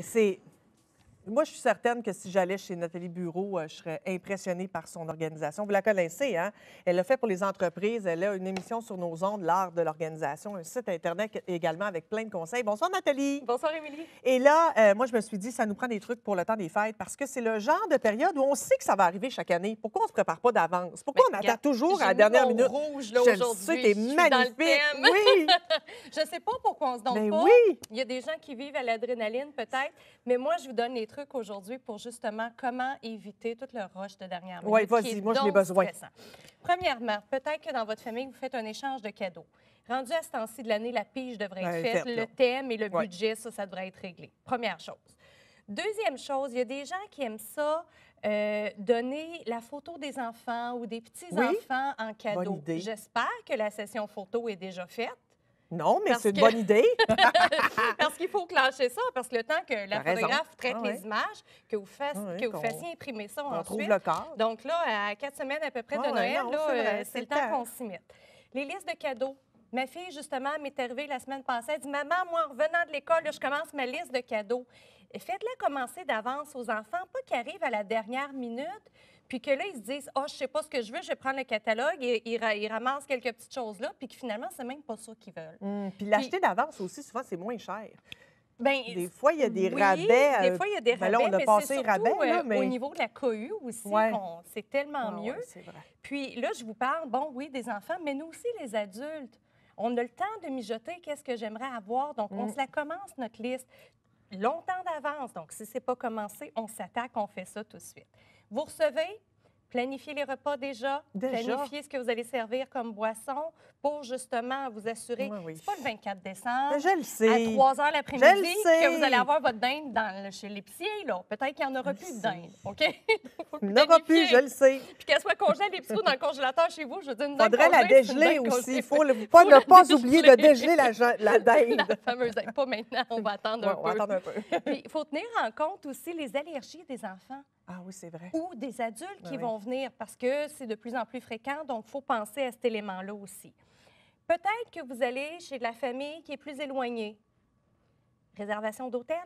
C'est... Moi, je suis certaine que si j'allais chez Nathalie Bureau, je serais impressionnée par son organisation. Vous la connaissez, hein? Elle l'a fait pour les entreprises. Elle a une émission sur nos ondes, l'art de l'organisation, un site Internet également avec plein de conseils. Bonsoir, Nathalie. Bonsoir, Émilie. Et là, moi, je me suis dit, ça nous prend des trucs pour le temps des fêtes parce que c'est le genre de période où on sait que ça va arriver chaque année. Pourquoi on ne se prépare pas d'avance? Pourquoi on attend toujours à la dernière minute? Rouge, là, Je le aujourd'hui. sais, t'es Je suis magnifique. dans le thème. Oui! Je ne sais pas pourquoi on se donne Ben pas. oui! Il y a des gens qui vivent à l'adrénaline, peut-être. Mais moi, je vous donne les trucs aujourd'hui pour justement comment éviter tout le rush de dernière minute. Oui, vas-y, moi, je l'ai besoin. Stressant. Premièrement, peut-être que dans votre famille, vous faites un échange de cadeaux. Rendu à ce temps-ci de l'année, la pige devrait être faite. Le thème et le budget, ça devrait être réglé. Première chose. Deuxième chose, il y a des gens qui aiment ça, donner la photo des enfants ou des petits-enfants en cadeau. J'espère que la session photo est déjà faite. Non, mais c'est une bonne idée. Parce qu'il faut clencher ça, parce que le temps que la photographe traite les images, que vous fassiez imprimer ça ensuite. Trouve le corps. Donc là, à 4 semaines à peu près de Noël, c'est le temps qu'on s'y mette. Les listes de cadeaux. Ma fille, justement, m'est arrivée la semaine passée. Elle dit, maman, moi, en revenant de l'école, je commence ma liste de cadeaux. Faites-la commencer d'avance aux enfants, pas qu'ils arrivent à la dernière minute, puis que là, ils se disent, oh, je sais pas ce que je veux, je vais prendre le catalogue, et ils ramassent quelques petites choses là, puis que finalement, c'est même pas ça qu'ils veulent. Puis l'acheter d'avance aussi, souvent, c'est moins cher. Bien, des fois, il y a des rabais. Des fois, il y a des rabais, là, on a mais passé c'est surtout rabais, mais... au niveau de la cohue aussi, c'est tellement mieux. C'est vrai. Puis là, je vous parle, bon, oui, des enfants, mais nous aussi, les adultes. On a le temps de mijoter qu'est-ce que j'aimerais avoir, donc on se la commence, notre liste, longtemps d'avance. Donc, si ce n'est pas commencé, on s'attaque, on fait ça tout de suite. Vous recevez, planifiez les repas déjà. Planifiez ce que vous allez servir comme boisson pour justement vous assurer. C'est pas le 24 décembre, je le sais. à 3 heures l'après-midi, que vous allez avoir votre dinde chez l'épicier. Peut-être qu'il n'y en aura plus de dinde, OK? Il n'y en aura plus, je le sais. Puis qu'elle soit congelée à l'épicerie ou dans le congélateur chez vous, je veux dire, une dinde faudrait la congelée, dégeler aussi. Il faut ne pas oublier de dégeler la dinde. La fameuse dinde. Pas maintenant, on va attendre un peu. On va attendre un peu. Puis, il faut tenir en compte aussi les allergies des enfants. Ah oui, c'est vrai. Ou des adultes qui vont venir parce que c'est de plus en plus fréquent, donc il faut penser à cet élément-là aussi. Peut-être que vous allez chez de la famille qui est plus éloignée. Réservation d'hôtel.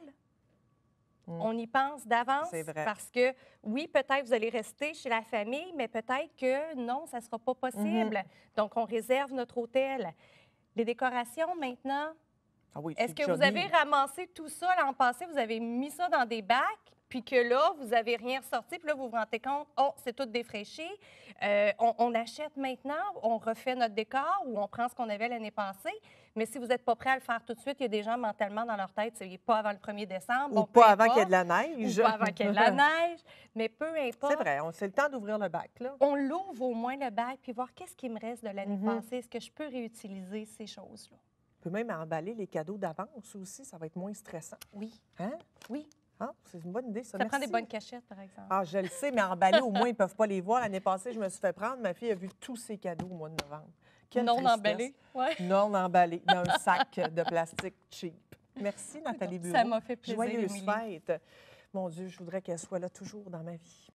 On y pense d'avance parce que, oui, peut-être vous allez rester chez la famille, mais peut-être que non, ça ne sera pas possible. Donc, on réserve notre hôtel. Les décorations, maintenant, est-ce que vous avez ramassé tout ça l'an passé, vous avez mis ça dans des bacs, puis que là, vous n'avez rien ressorti, puis là, vous vous rendez compte, oh, c'est tout défraîchi. On achète maintenant, on refait notre décor ou on prend ce qu'on avait l'année passée. Mais si vous n'êtes pas prêt à le faire tout de suite, il y a des gens mentalement dans leur tête, c'est pas avant le 1er décembre. Ou pas avant qu'il y ait de la neige. Ou pas avant qu'il y ait de la neige. Mais peu importe. C'est vrai, c'est le temps d'ouvrir le bac, là. On l'ouvre au moins le bac, puis voir qu'est-ce qui me reste de l'année passée. Est-ce que je peux réutiliser ces choses-là? On peut même emballer les cadeaux d'avance aussi, ça va être moins stressant. Oui. Hein? Oui. Ah, c'est une bonne idée, ça. Ça prend des bonnes cachettes, par exemple. Ah, je le sais, mais emballés, au moins, ils ne peuvent pas les voir. L'année passée, je me suis fait prendre. Ma fille a vu tous ses cadeaux au mois de novembre. Quelle non emballés? Non emballés, dans un sac de plastique cheap. Merci, Nathalie Bureau. Ça m'a fait plaisir, Joyeuses fêtes. Mon Dieu, je voudrais qu'elle soit là toujours dans ma vie.